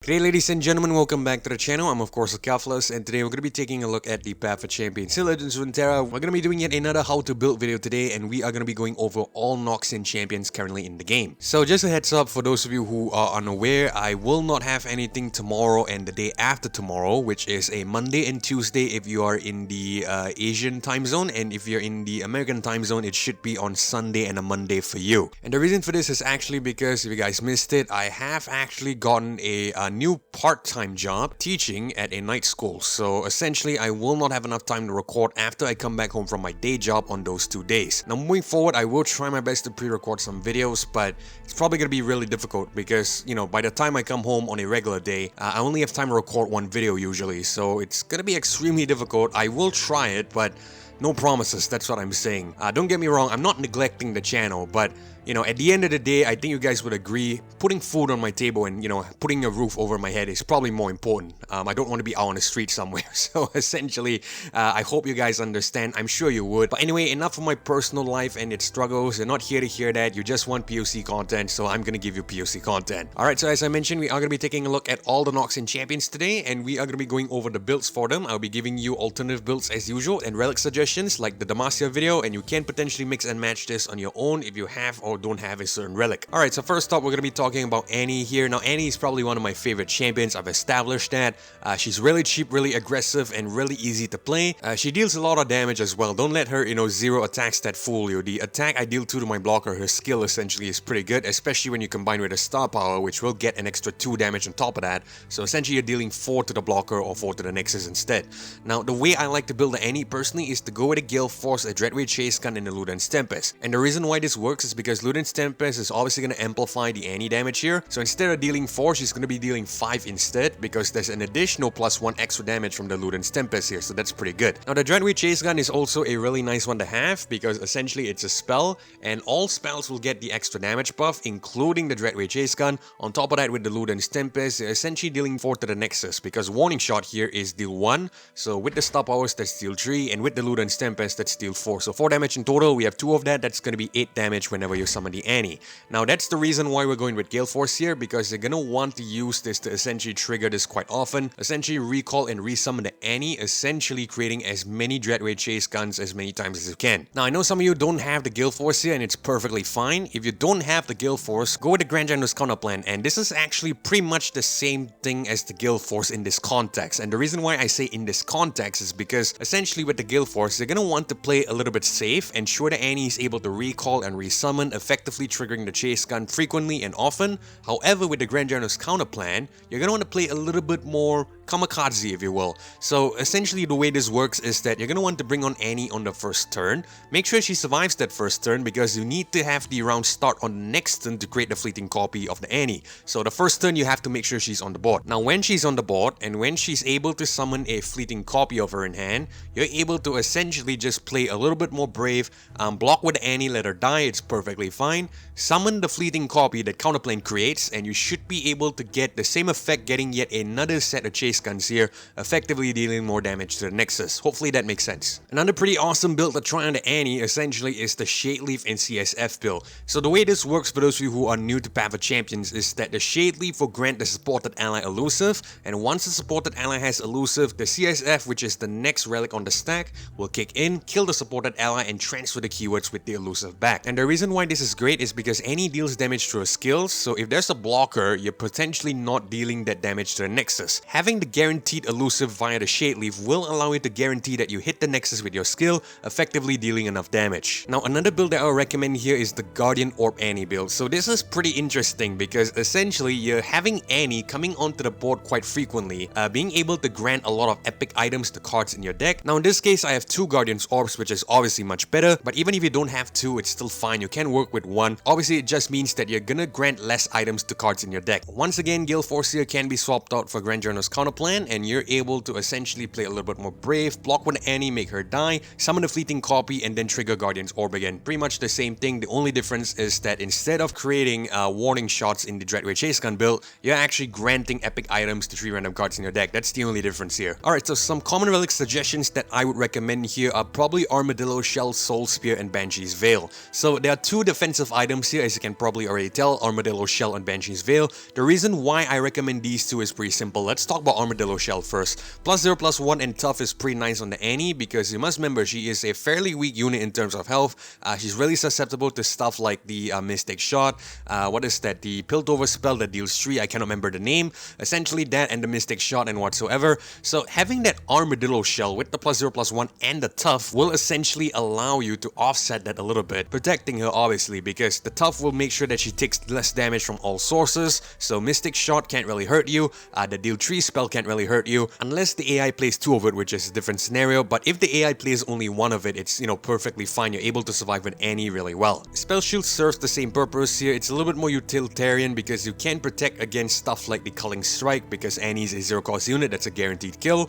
G'day ladies and gentlemen, welcome back to the channel. I'm of course Alcaflus, and today we're going to be taking a look at the Path of Champions Legends Runeterra. We're going to be doing yet another how to build video today, and we are going to be going over all Noxian Champions currently in the game. So just a heads up for those of you who are unaware, I will not have anything tomorrow and the day after tomorrow, which is a Monday and Tuesday if you are in the Asian time zone, and if you're in the American time zone, it should be on Sunday and a Monday for you. And the reason for this is actually because, if you guys missed it, I have actually gotten a new part-time job teaching at a night school. So essentially, I will not have enough time to record after I come back home from my day job on those 2 days. Now moving forward, I will try my best to pre-record some videos, but it's probably going to be really difficult because, you know, by the time I come home on a regular day, I only have time to record one video usually. So it's going to be extremely difficult. I will try it, but no promises, that's what I'm saying. Don't get me wrong, I'm not neglecting the channel, but you know, at the end of the day, I think you guys would agree, putting food on my table and, you know, putting a roof over my head is probably more important. I don't want to be out on the street somewhere. So essentially, I hope you guys understand. I'm sure you would. But anyway, enough of my personal life and its struggles. You're not here to hear that. You just want POC content, so I'm going to give you POC content. Alright, so as I mentioned, we are going to be taking a look at all the Noxian Champions today, and we are going to be going over the builds for them. I'll be giving you alternative builds as usual and relic suggestions like the Demacia video, and you can potentially mix and match this on your own if you have or don't have a certain relic. Alright, so first up, we're going to be talking about Annie here. Now, Annie is probably one of my favorite champions. I've established that. She's really cheap, really aggressive, and really easy to play. She deals a lot of damage as well. Don't let her, you know, zero attacks that fool you. The attack I deal to my blocker, her skill essentially is pretty good, especially when you combine with a star power, which will get an extra 2 damage on top of that. So essentially, you're dealing 4 to the blocker or 4 to the Nexus instead. Now, the way I like to build the Annie personally is to go with a Gale Force, a Dreadwave Chase Gun, and a Luden's Tempest. And the reason why this works is because Luden's Tempest is obviously going to amplify the Annie damage here. So instead of dealing 4, she's going to be dealing 5 instead, because there's an additional +1 extra damage from the Luden's Tempest here, so that's pretty good. Now the Dreadwave Chase Gun is also a really nice one to have, because essentially it's a spell, and all spells will get the extra damage buff, including the Dreadwave Chase Gun. On top of that, with the Luden's Tempest, you're essentially dealing 4 to the Nexus, because Warning Shot here is deal 1, so with the star powers that's deal 3, and with the Luden's Tempest that's deal 4. So 4 damage in total. We have 2 of that, that's going to be 8 damage whenever you summon the Annie. Now that's the reason why we're going with Gale Force here, because you're gonna want to use this to essentially trigger this quite often, essentially recall and resummon the Annie, essentially creating as many Dreadwave Chase Guns as many times as you can. Now I know some of you don't have the Gale Force here, and it's perfectly fine. If you don't have the Gale Force, go with the Grand General's counter plan, and this is actually pretty much the same thing as the Gale Force in this context. And the reason why I say in this context is because essentially with the Gale Force, you're gonna want to play a little bit safe, ensure the Annie is able to recall and resummon, effectively triggering the Chase Gun frequently and often. However, with the Grand General's counter plan, you're gonna want to play a little bit more kamikaze, if you will. So essentially the way this works is that you're gonna want to bring on Annie on the first turn. Make sure she survives that first turn, because you need to have the round start on the next turn to create the fleeting copy of the Annie. So the first turn you have to make sure she's on the board. Now when she's on the board and when she's able to summon a fleeting copy of her in hand, you're able to essentially just play a little bit more brave, block with the Annie, let her die, it's perfectly fine. Summon the fleeting copy that counterplane creates, and you should be able to get the same effect, getting yet another set of Chase Guns here, effectively dealing more damage to the Nexus. Hopefully that makes sense. Another pretty awesome build to try on the Annie essentially is the Shade Leaf and CSF build. So the way this works for those of you who are new to Path of Champions is that the Shade Leaf will grant the supported ally elusive, and once the supported ally has elusive, the CSF, which is the next relic on the stack, will kick in, kill the supported ally, and transfer the keywords with the elusive back. And the reason why this is great is because Annie deals damage through her skills, so if there's a blocker, you're potentially not dealing that damage to the Nexus. Having the guaranteed elusive via the Shade Leaf will allow you to guarantee that you hit the Nexus with your skill, effectively dealing enough damage. Now another build that I would recommend here is the Guardian Orb Annie build. So this is pretty interesting because essentially you're having Annie coming onto the board quite frequently, being able to grant a lot of epic items to cards in your deck. Now in this case I have 2 Guardian's Orbs, which is obviously much better, but even if you don't have 2, it's still fine. You can work with 1. Obviously it just means that you're gonna grant less items to cards in your deck. Once again, Gale Force here can be swapped out for Grand General's counter plan, and you're able to essentially play a little bit more brave, block one Annie, make her die, summon a fleeting copy, and then trigger Guardian's Orb again. Pretty much the same thing. The only difference is that instead of creating warning shots in the Dreadway Chase Gun build, you're actually granting epic items to 3 random cards in your deck. That's the only difference here. Alright, so some common relic suggestions that I would recommend here are probably Armadillo Shell, Soul Spear, and Banshee's Veil. So there are 2 defensive items here, as you can probably already tell, Armadillo Shell and Banshee's Veil. The reason why I recommend these 2 is pretty simple. Let's talk about Armadillo Shell first. +0/+1 and tough is pretty nice on the Annie, because you must remember she is a fairly weak unit in terms of health. She's really susceptible to stuff like the Mystic Shot. What is that? The Piltover spell that deals 3, I cannot remember the name. Essentially that and the Mystic Shot and whatsoever. So having that Armadillo Shell with the +0/+1 and the tough will essentially allow you to offset that a little bit, protecting her obviously, because the tough will make sure that she takes less damage from all sources. So Mystic Shot can't really hurt you, the deal 3 spell can't really hurt you, unless the AI plays 2 of it, which is a different scenario. But if the AI plays only 1 of it, it's, you know, perfectly fine. You're able to survive with Annie really well. Spell Shield serves the same purpose here. It's a little bit more utilitarian because you can protect against stuff like the Culling Strike, because Annie's a 0-cost unit, that's a guaranteed kill.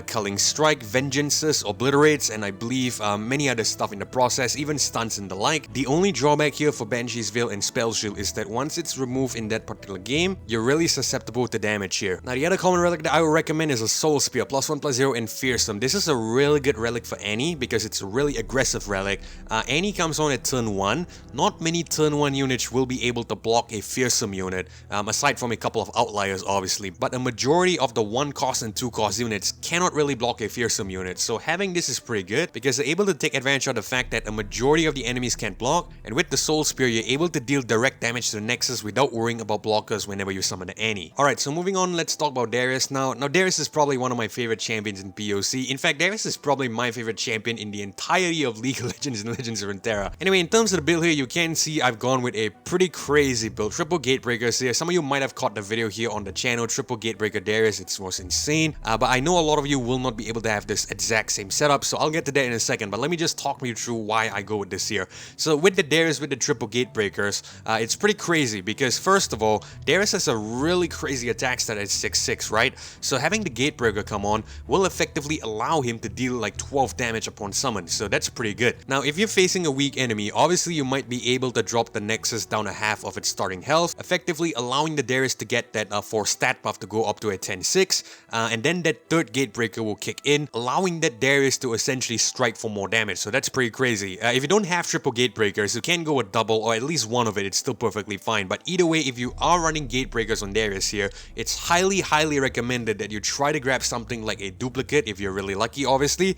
Culling Strike, Vengeances, Obliterates, and I believe many other stuff in the process, even stunts and the like. The only drawback here for Banshee's Veil and Spell Shield is that once it's removed in that particular game, you're really susceptible to damage here. Now the other common relic that I would recommend is a Soul Spear, +1/+0 and Fearsome. This is a really good relic for Annie because it's a really aggressive relic. Annie comes on at turn 1. Not many turn 1 units will be able to block a Fearsome unit, aside from a couple of outliers obviously, but a majority of the 1-cost and 2-cost units cannot really block a Fearsome unit. So having this is pretty good because they're able to take advantage of the fact that a majority of the enemies can't block, and with the Soul Spear you're able to deal direct damage to the Nexus without worrying about blockers whenever you summon the Annie. Alright, so moving on, let's talk about Darius now. Now Darius is probably one of my favorite champions in POC. In fact, Darius is probably my favorite champion in the entirety of League of Legends and Legends of Runeterra. Anyway, in terms of the build here, you can see I've gone with a pretty crazy build. Triple Gatebreakers here. Some of you might have caught the video here on the channel, Triple Gatebreaker Darius. It was insane. But I know a lot of you will not be able to have this exact same setup, so I'll get to that in a second. But let me just talk you through why I go with this here. So with the Darius with the Triple Gatebreakers, it's pretty crazy because first of all, Darius has a really crazy attack stat at 6/6, right? So having the Gatebreaker come on will effectively allow him to deal like 12 damage upon summon, so that's pretty good. Now if you're facing a weak enemy, obviously you might be able to drop the Nexus down a half of its starting health, effectively allowing the Darius to get that 4 stat buff to go up to a 10/6, and then that third Gatebreaker will kick in, allowing that Darius to essentially strike for more damage, so that's pretty crazy. If you don't have Triple Gatebreakers, you can go with double or at least one of it, it's still perfectly fine. But either way, if you are running Gatebreakers on Darius here, it's highly recommended that you try to grab something like a duplicate if you're really lucky, obviously.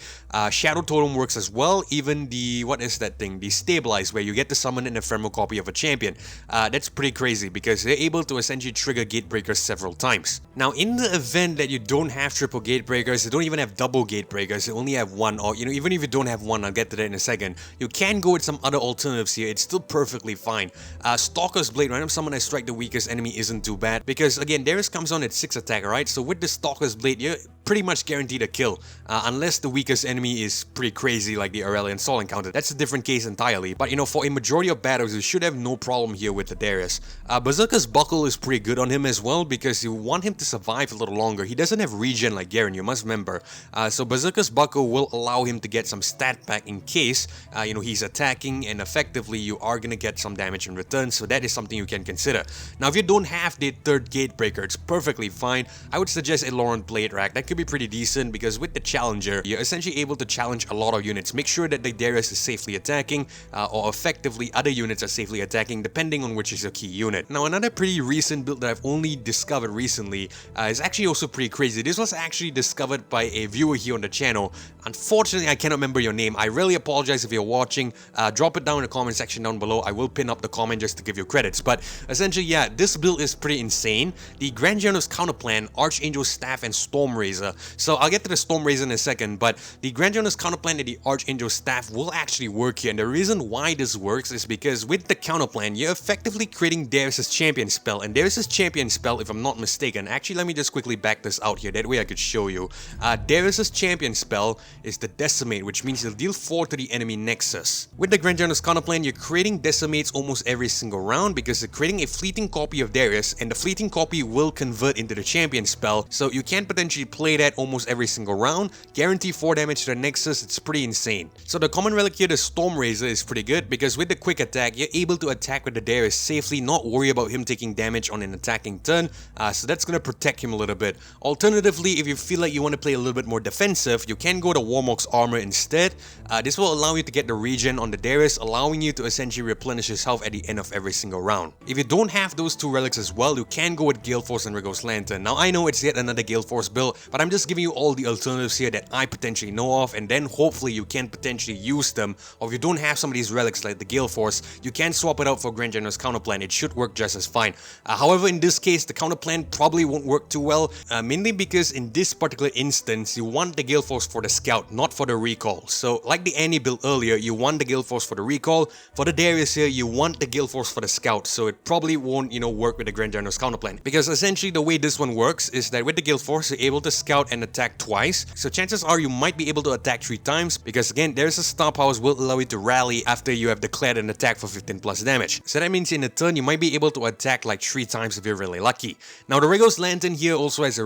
Shadow Totem works as well, even the, what is that thing, the Stabilize, where you get to summon an ephemeral copy of a champion. That's pretty crazy because they're able to essentially trigger Gatebreakers several times. Now in the event that you don't have Triple Gatebreakers, you don't even have double Gatebreakers, you only have one, or you know, even if you don't have one, I'll get to that in a second, you can go with some other alternatives here. It's still perfectly fine. Stalker's Blade, random summon I strike the weakest enemy, isn't too bad because again, Darius comes on at 6 attack, right? So with the Stalker's Blade, you're pretty much guaranteed a kill, unless the weakest enemy is pretty crazy like the Aurelion Sol encounter. That's a different case entirely, but you know, for a majority of battles, you should have no problem here with the Darius. Berserker's Buckle is pretty good on him as well because you want him to survive a little longer. He doesn't have regen like Garen, you must remember. So Berserker's Buckle will allow him to get some stat back in case, you know, he's attacking and effectively you are gonna get some damage in return, so that is something you can consider. Now if you don't have the third Gatebreaker, it's perfectly fine. I would suggest a Laurent Blade Rack. That could be pretty decent because with the Challenger, you're essentially able to challenge a lot of units. Make sure that the Darius is safely attacking, or effectively other units are safely attacking depending on which is your key unit. Now another pretty recent build that I've only discovered recently is actually also pretty crazy. This was actually discovered by a viewer here on the channel. Unfortunately, I cannot remember your name. I really apologize if you're watching. Drop it down in the comment section down below. I will pin up the comment just to give you credits. But essentially, yeah, this build is pretty insane. The Grand General's counterplan, Archangel Staff and Storm Razor matter. So I'll get to the Storm Razor in a second, but the Grand Journal's counterplan and the Archangel Staff will actually work here, and the reason why this works is because with the counterplan, you're effectively creating Darius' champion spell, and Darius' champion spell, if I'm not mistaken, actually let me just quickly back this out here, that way I could show you. Darius' champion spell is the Decimate, which means you'll deal 4 to the enemy Nexus. With the Grand Journal's counterplan, you're creating Decimates almost every single round because you're creating a fleeting copy of Darius, and the fleeting copy will convert into the champion spell, so you can potentially play that almost every single round, guarantee 4 damage to the Nexus. It's pretty insane. So the common relic here, the Storm Razor, is pretty good because with the quick attack, you're able to attack with the Darius safely, not worry about him taking damage on an attacking turn, so that's gonna protect him a little bit. Alternatively, if you feel like you want to play a little bit more defensive, you can go to Warmock's Armor instead. This will allow you to get the regen on the Darius, allowing you to essentially replenish his health at the end of every single round. If you don't have those two relics as well, you can go with Gale Force and Riggo's Lantern. Now I know it's yet another Gale Force build, but I'm just giving you all the alternatives here that I potentially know of, and then hopefully you can potentially use them. Or if you don't have some of these relics like the Gale Force, you can swap it out for Grand General's counterplan. It should work just as fine. However, in this case, the counterplan probably won't work too well, mainly because in this particular instance, you want the Gale Force for the scout, not for the recall. So like the Annie build earlier, you want the Gale Force for the recall. For the Darius here, you want the Gale Force for the scout, so it probably won't, work with the Grand General's counterplan. Because essentially the way this one works is that with the Gale Force, you're able to scout and attack twice. So chances are you might be able to attack 3 times, because again, Darius' star powers will allow you to rally after you have declared an attack for 15 plus damage. So that means in a turn, you might be able to attack like 3 times if you're really lucky. Now the Riggo's Lantern here also has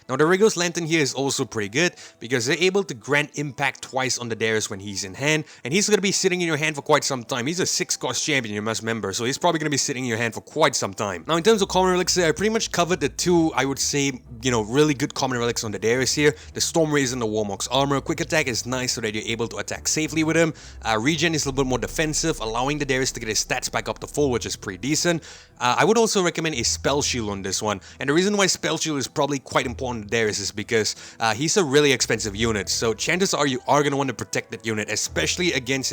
Riggo's Lantern here is also pretty good because they're able to grant impact twice on the Darius when he's in hand, and he's going to be sitting in your hand for quite some time. He's a 6-cost champion, you must remember, so he's probably going to be sitting in your hand for quite some time. Now in terms of common relics here, I pretty much covered the 2, I would say, really good common relics on the Darius here. The Storm Razor and the Warmock's Armor. Quick attack is nice so that you're able to attack safely with him. Regen is a little bit more defensive, allowing the Darius to get his stats back up to full, which is pretty decent. I would also recommend a Spell Shield on this one, and the reason why Spell Shield is probably quite important to Darius is because he's a really expensive unit, so chances are you are going to want to protect that unit, especially against,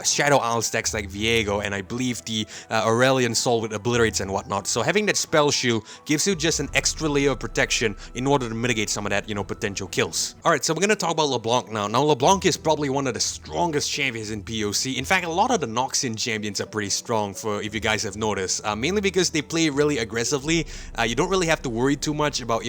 Shadow Isle stacks like Viego, and I believe the Aurelion Soul with Obliterates and whatnot. So having that Spell Shield gives you just an extra layer of protection in order to mitigate some of that, potential kills. Alright, so we're going to talk about LeBlanc now. Now LeBlanc is probably one of the strongest champions in POC. In fact, a lot of the Noxian champions are pretty strong, for if you guys have noticed, mainly because they play really aggressively. You don't really have to worry too much about,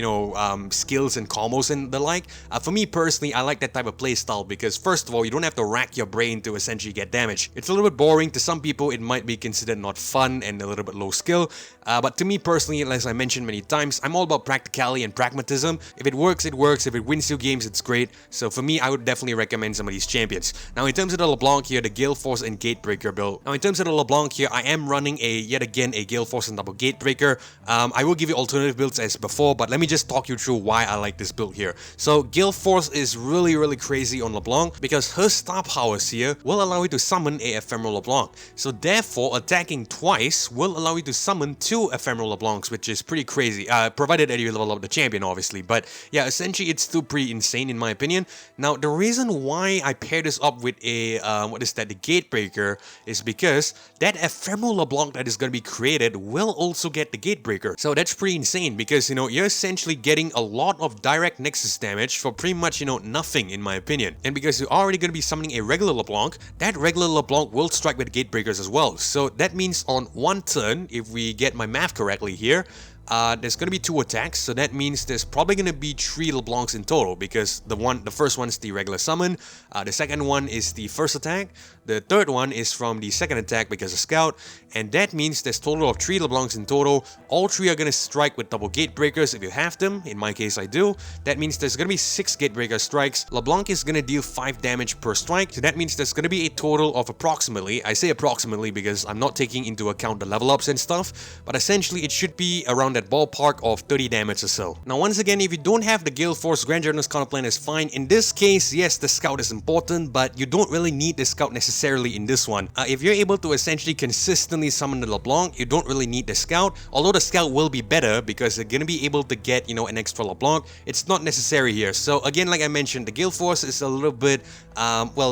skills and combos and the like. For me personally, I like that type of playstyle because first of all, you don't have to rack your brain to essentially get damage. It's a little bit boring. To some people, it might be considered not fun and a little bit low skill. But to me personally, as I mentioned many times, I'm all about practicality and pragmatism. If it works, it works. If it wins you games, it's great. So for me, I would definitely recommend some of these champions. Now in terms of the LeBlanc here, the Gale Force and Gatebreaker build. Now in terms of the LeBlanc here, I am running yet again a Gale Force and double Gatebreaker. I will give you alternative builds as before, but let me just talk you through why I like this build here. So Gale Force is really crazy on LeBlanc because her star powers here will allow you to summon a Ephemeral LeBlanc. So therefore, attacking twice will allow you to summon 2 Ephemeral LeBlancs, which is pretty crazy, provided that you level up the champion, obviously. But yeah, essentially it's still pretty insane in my opinion. Now the reason why I pair this up with a the Gatebreaker is because that Ephemeral LeBlanc that is going to be created will also get the Gatebreaker. So that's pretty insane because you're essentially getting a lot of direct Nexus damage for pretty much nothing in my opinion. And because you're already going to be summoning a regular LeBlanc, that regular LeBlanc will strike with Gatebreakers as well. So that means on one turn, if we get my math correctly here, there's going to be 2 attacks, so that means there's probably going to be 3 LeBlancs in total because the first one's the regular summon, the second one is the first attack, the third one is from the second attack because of Scout, and that means there's a total of 3 LeBlancs in total. All 3 are going to strike with double Gatebreakers if you have them. In my case, I do. That means there's going to be 6 Gatebreaker strikes. LeBlanc is going to deal 5 damage per strike, so that means there's going to be a total of approximately, I say approximately because I'm not taking into account the level ups and stuff, but essentially it should be around that ballpark of 30 damage or so. Now once again, if you don't have the Gale Force, Grand Journal's counterplan is fine. In this case, yes, the Scout is important, but you don't really need the Scout necessarily in this one. If you're able to essentially consistently summon the LeBlanc, you don't really need the Scout, although the Scout will be better because you're gonna be able to get, an extra LeBlanc. It's not necessary here. So again, like I mentioned, the Gale Force is a little bit,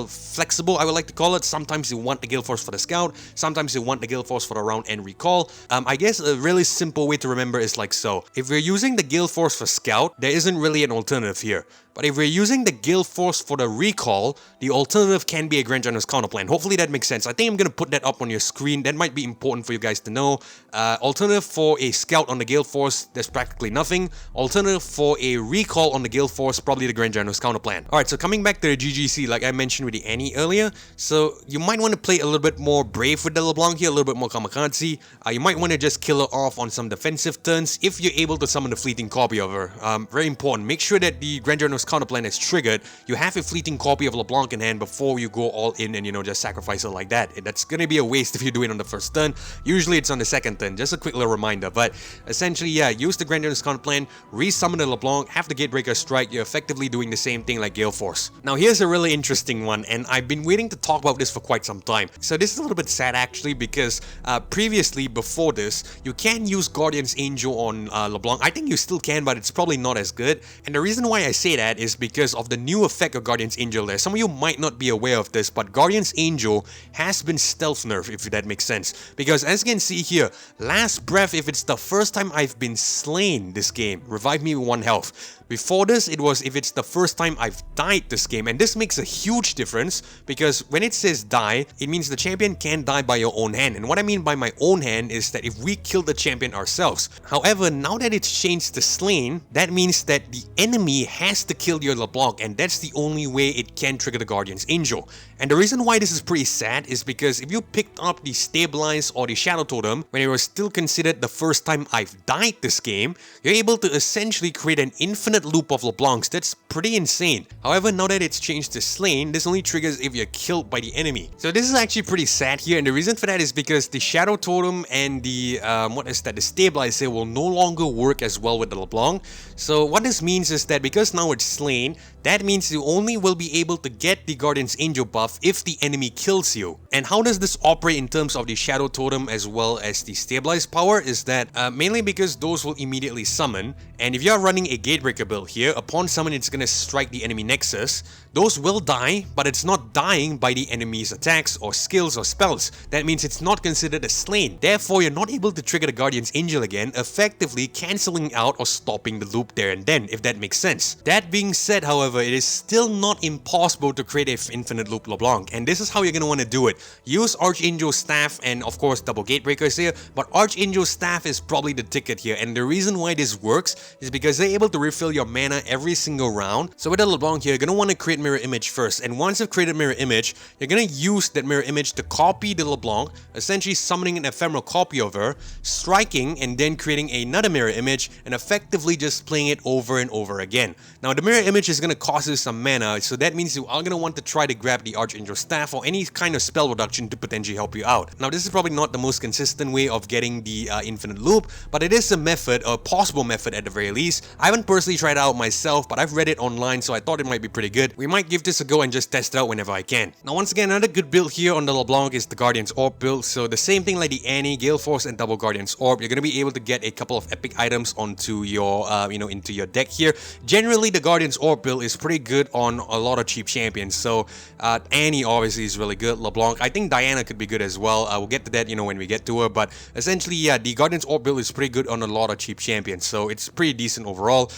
flexible, I would like to call it. Sometimes you want the Gale Force for the Scout, sometimes you want the Gale Force for the round and recall. I guess a really simple way to remember remember is like so. If we're using the Gale Force for Scout, there isn't really an alternative here. But if we're using the Gale Force for the recall, the alternative can be a Grand General's counterplan. Hopefully that makes sense. I think I'm going to put that up on your screen. That might be important for you guys to know. Alternative for a Scout on the Gale Force, there's practically nothing. Alternative for a recall on the Gale Force, probably the Grand General's counterplan. Alright, so coming back to the GGC, like I mentioned with the Annie earlier, so you might want to play a little bit more brave with the LeBlanc here, a little bit more kamikaze. You might want to just kill her off on some defensive turns if you're able to summon a fleeting copy of her. Very important. Make sure that the Grand General's counterplan is triggered. You have a fleeting copy of LeBlanc in hand before you go all in and, you know, just sacrifice her like that. That's gonna be a waste if you do it on the first turn. Usually it's on the second turn. Just a quick little reminder. But essentially, yeah, use the Grand General's counterplan, resummon the LeBlanc, have the Gatebreaker strike. You're effectively doing the same thing like Gale Force. Now here's a really interesting one, and I've been waiting to talk about this for quite some time. So this is a little bit sad actually, because previously, before this, you can use Guardian's Angel on LeBlanc. I think you still can, but it's probably not as good. And the reason why I say that is because of the new effect of Guardian's Angel there. Some of you might not be aware of this, but Guardian's Angel has been stealth nerfed, if that makes sense. Because as you can see here, last breath, if it's the first time I've been slain this game, revive me with 1 health. Before this, it was if it's the first time I've died this game, and this makes a huge difference because when it says die, it means the champion can die by your own hand. And what I mean by my own hand is that if we kill the champion ourselves. However, now that it's changed to slain, that means that the enemy has to kill your LeBlanc, and that's the only way it can trigger the Guardian's Angel. And the reason why this is pretty sad is because if you picked up the Stabilize or the Shadow Totem when it was still considered the first time I've died this game, you're able to essentially create an infinite loop of LeBlancs. That's pretty insane. However, now that it's changed to slain, this only triggers if you're killed by the enemy. So this is actually pretty sad here, and the reason for that is because the Shadow Totem and the the Stabilize here will no longer work as well with the LeBlanc. So what this means is that because now it's slain, that means you only will be able to get the Guardian's Angel buff if the enemy kills you. And how does this operate in terms of the Shadow Totem as well as the Stabilize power is that mainly because those will immediately summon, and if you're running a Gatebreaker build here, upon summon it's gonna strike the enemy Nexus. Those will die, but it's not dying by the enemy's attacks or skills or spells. That means it's not considered a slain. Therefore, you're not able to trigger the Guardian's Angel again, effectively cancelling out or stopping the loop there and then, if that makes sense. That being said, however, it is still not impossible to create an infinite loop LeBlanc, and this is how you're going to want to do it. Use Archangel's Staff and of course double Gatebreakers here, but Archangel's Staff is probably the ticket here, and the reason why this works is because they're able to refill your mana every single round. So with the LeBlanc here, you're going to want to create Mirror Image first, and once you've created Mirror Image, you're going to use that Mirror Image to copy the LeBlanc, essentially summoning an ephemeral copy of her, striking, and then creating another Mirror Image, and effectively just playing it over and over again. Now the Mirror Image is going to cost you some mana, so that means you are going to want to try to grab the Archangel's Staff or any kind of spell reduction to potentially help you out. Now this is probably not the most consistent way of getting the infinite loop, but it is a method, a possible method at the very least. I haven't personally tried it out myself, but I've read it online, so I thought it might be pretty good. We might give this a go and just test it out whenever I can. Now once again, another good build here on the LeBlanc is the Guardian's Orb build. So the same thing like the Annie, Gale Force, and double Guardian's Orb, you're going to be able to get a couple of epic items onto your, into your deck here. Generally, the Guardian's Orb build is pretty good on a lot of cheap champions. So Annie obviously is really good. LeBlanc, I think Diana could be good as well. We'll get to that, when we get to her. But essentially, yeah, the Guardian's Orb build is pretty good on a lot of cheap champions. So it's pretty decent overall.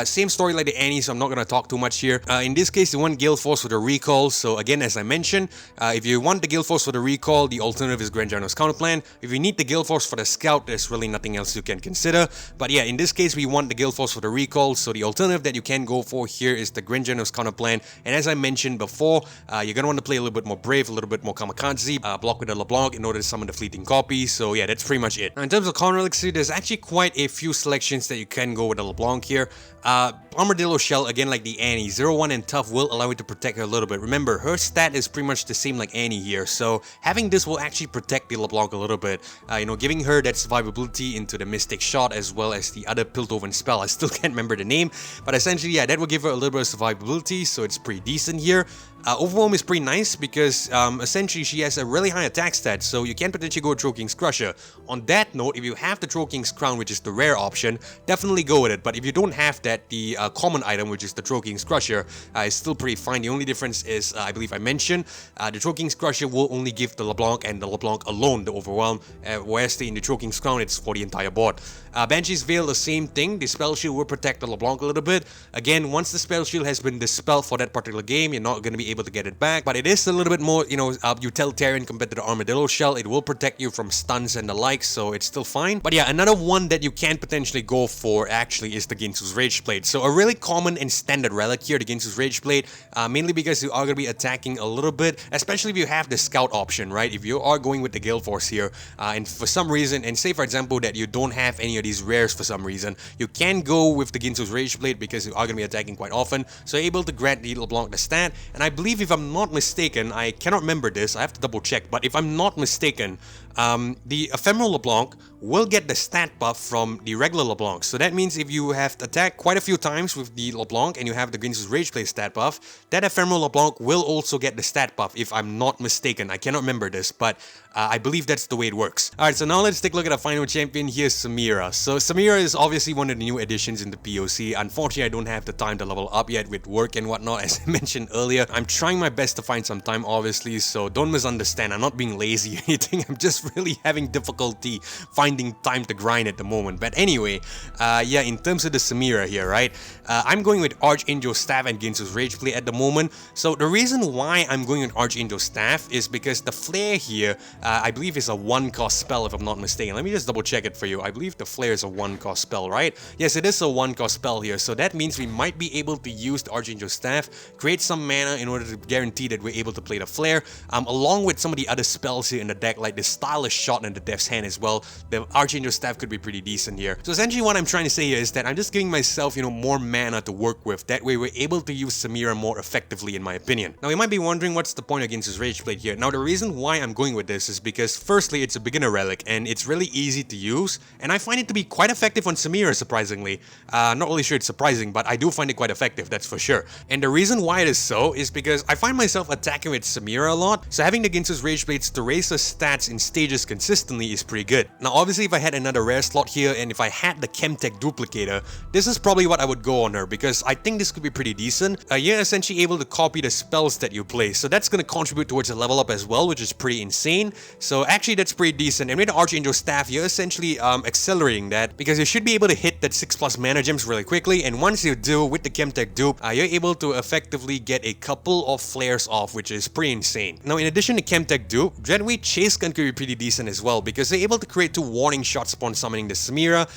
Same story like the Annie, so I'm not going to talk too much here. In this case, you want Gale Force for the recall. So again, as I mentioned, if you want the Gale Force for the recall, the alternative is Grand General's counterplan. If you need the Gale Force for the scout, there's really nothing else you can consider. But yeah, in this case, we want the Gale Force for the recall. So the alternative that you can go for here is the Grand General's counterplan. And as I mentioned before, you're going to want to play a little bit more brave, a little bit more kamikaze, block with the LeBlanc in order to summon the fleeting copy. So yeah, that's pretty much it. Now, in terms of counter elixir, there's actually quite a few selections that you can go with the LeBlanc here. Armadillo Shell, again like the Annie, 0-1 and tough will allow you to protect her a little bit. Remember, her stat is pretty much the same like Annie here, so having this will actually protect the LeBlanc a little bit. Giving her that survivability into the Mystic Shot as well as the other Piltover spell. I still can't remember the name, but essentially, yeah, that will give her a little bit of survivability, so it's pretty decent here. Overwhelm is pretty nice because essentially she has a really high attack stat, so you can potentially go Troll King's Crusher. On that note, if you have the Troll King's Crown, which is the rare option, definitely go with it. But if you don't have that, that the common item, which is the Troll-King's Crusher, is still pretty fine. The only difference is, I believe I mentioned, the Troll-King's Crusher will only give the LeBlanc and the LeBlanc alone the overwhelm, whereas in the Troll-King's Crown, it's for the entire board. Banshee's Veil, the same thing. The Spell Shield will protect the LeBlanc a little bit. Again, once the Spell Shield has been dispelled for that particular game, you're not going to be able to get it back, but it is a little bit more, utilitarian compared to the Armadillo Shell. It will protect you from stuns and the like, so it's still fine. But yeah, another one that you can potentially go for actually is the Ginsu's Rage Blade. So a really common and standard relic here, the Ginsu's Rage Blade, mainly because you are going to be attacking a little bit, especially if you have the scout option, right? If you are going with the Gale Force here, and for some reason, and say for example that you don't have any of these rares for some reason, you can go with the Ginsu's Rage Blade because you are going to be attacking quite often, so you're able to grant the LeBlanc the stat. And I believe, if I'm not mistaken, I cannot remember this, I have to double check, but if I'm not mistaken, the Ephemeral LeBlanc will get the stat buff from the regular LeBlanc. So that means if you have attacked quite a few times with the LeBlanc and you have the Ginsu's Rage Blade stat buff, that Ephemeral LeBlanc will also get the stat buff, if I'm not mistaken. I cannot remember this, but I believe that's the way it works. Alright, so now let's take a look at our final champion. Here's Samira. So Samira is obviously one of the new additions in the POC. Unfortunately, I don't have the time to level up yet with work and whatnot, as I mentioned earlier. I'm trying my best to find some time, obviously, so don't misunderstand. I'm not being lazy or anything. I'm just really having difficulty finding time to grind at the moment. But anyway, yeah, in terms of the Samira here, right? I'm going with Archangel Staff and Ginsu's Rage Blade at the moment. So the reason why I'm going with Archangel Staff is because the Flare here, I believe is a 1-cost spell, if I'm not mistaken. Let me just double check it for you. I believe the Flare is a 1-cost spell, right? Yes, it is a 1-cost spell here. So that means we might be able to use the Archangel Staff, create some mana in order to guarantee that we're able to play the Flare, along with some of the other spells here in the deck, like the Stylish Shot and the Death's Hand as well. The Archangel Staff could be pretty decent here. So essentially what I'm trying to say here is that I'm just giving myself, more mana to work with. That way we're able to use Samira more effectively, in my opinion. Now you might be wondering what's the point against his Rage Blade here. Now the reason why I'm going with this is because firstly, it's a beginner relic and it's really easy to use, and I find it to be quite effective on Samira, surprisingly. Not really sure it's surprising, but I do find it quite effective, that's for sure. And the reason why it is so is because I find myself attacking with Samira a lot, so having the Ginsu's Rage Blades to raise her stats in stages consistently is pretty good. Now obviously if I had another rare slot here and if I had the Chemtech Duplicator, this is probably what I would go on her, because I think this could be pretty decent. You're essentially able to copy the spells that you play, so that's going to contribute towards a level up as well, which is pretty insane. So actually that's pretty decent. And with the Archangel Staff, you're essentially accelerating that, because you should be able to hit that 6+ mana gems really quickly, and once you do with the Chemtech Dupe, you're able to effectively get a couple of flares off, which is pretty insane. Now in addition to Chemtech Dupe, Dreadweight Chase Gun could be pretty decent as well, because they're able to create 2 warning shots upon summoning the Samira.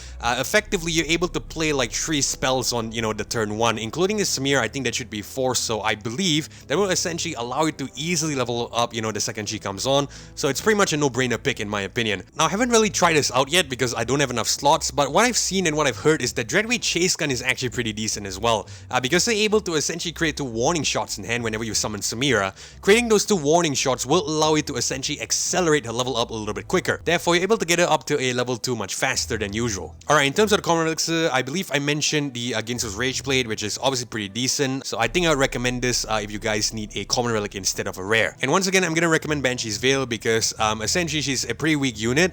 Effectively you're able to play like 3 spells on, the turn 1, including the Samira. I think that should be 4, so I believe that will essentially allow you to easily level up, the second she comes on. So it's pretty much a no-brainer pick in my opinion. Now I haven't really tried this out yet because I don't have enough slots, but what I've seen and what I've heard is that Dreadweight Chase Gun is actually pretty decent as well, because they're able to essentially create 2 warning shots in hand whenever you summon Samira. Creating those 2 warning shots will allow you to essentially accelerate her level up a little bit quicker. Therefore, you're able to get her up to a level 2 much faster than usual. Alright, in terms of the common relics, I believe I mentioned the Ginsu's Rage Blade, which is obviously pretty decent, so I think I would recommend this if you guys need a common relic instead of a rare. And once again, I'm going to recommend Banshee's Veil because essentially she's a pretty weak unit,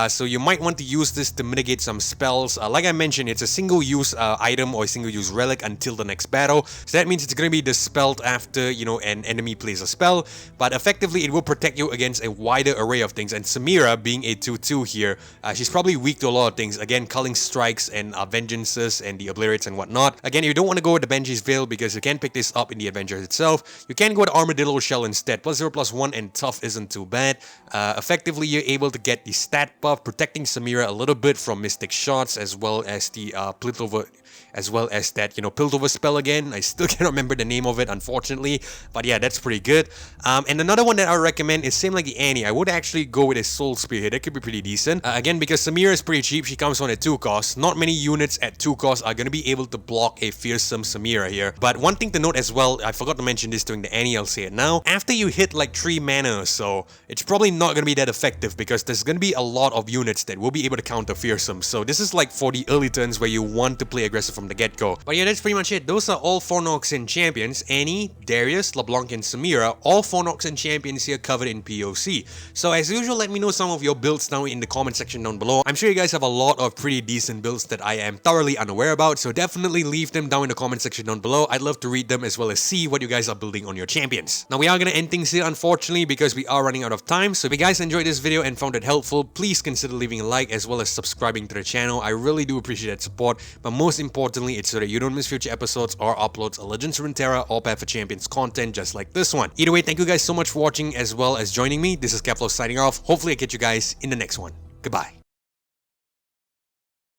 so you might want to use this to mitigate some spells. Like I mentioned, it's a single-use item or a single-use relic until the next battle, so that means it's going to be dispelled after, an enemy plays a spell, but effectively it will protect you against a wider array of things. And Samira, being a 2/2 here, she's probably weak to a lot of things. Again, Culling Strikes and Vengeances and the Obliterates and whatnot. Again, you don't want to go with the Banshee's Veil because you can pick this up in the Avengers itself. You can go with Armadillo Shell instead. +0/+1 and tough isn't too bad. Effectively, you're able to get the stat buff, protecting Samira a little bit from Mystic Shots, as well as the Piltover, as well as that, Piltover spell again. I still cannot remember the name of it, unfortunately, but yeah, that's pretty good. And another one that I would recommend is same like the Annie. I would actually go with a Soul Spear here. That could be pretty decent. Again, because Samira is pretty cheap, she comes on at 2 costs. Not many units at 2 costs are going to be able to block a fearsome Samira here. But one thing to note as well, I forgot to mention this during the Annie, I'll say it now. After you hit like 3 mana or so, it's probably probably not going to be that effective because there's going to be a lot of units that will be able to counter Fearsome. So this is like for the early turns where you want to play aggressive from the get-go. But yeah, that's pretty much it. Those are all 4 Noxian champions. Annie, Darius, LeBlanc and Samira, all 4 Noxian champions here covered in POC. So as usual, let me know some of your builds down in the comment section down below. I'm sure you guys have a lot of pretty decent builds that I am thoroughly unaware about, so definitely leave them down in the comment section down below. I'd love to read them as well as see what you guys are building on your champions. Now we are going to end things here unfortunately because we are running out of time. So if you guys enjoyed this video and found it helpful, please consider leaving a like as well as subscribing to the channel. I really do appreciate that support, but most importantly, it's so that you don't miss future episodes or uploads of Legends of Runeterra or Path of Champions content just like this one. Either way, thank you guys so much for watching as well as joining me. This is Keflo signing off. Hopefully I catch you guys in the next one. Goodbye.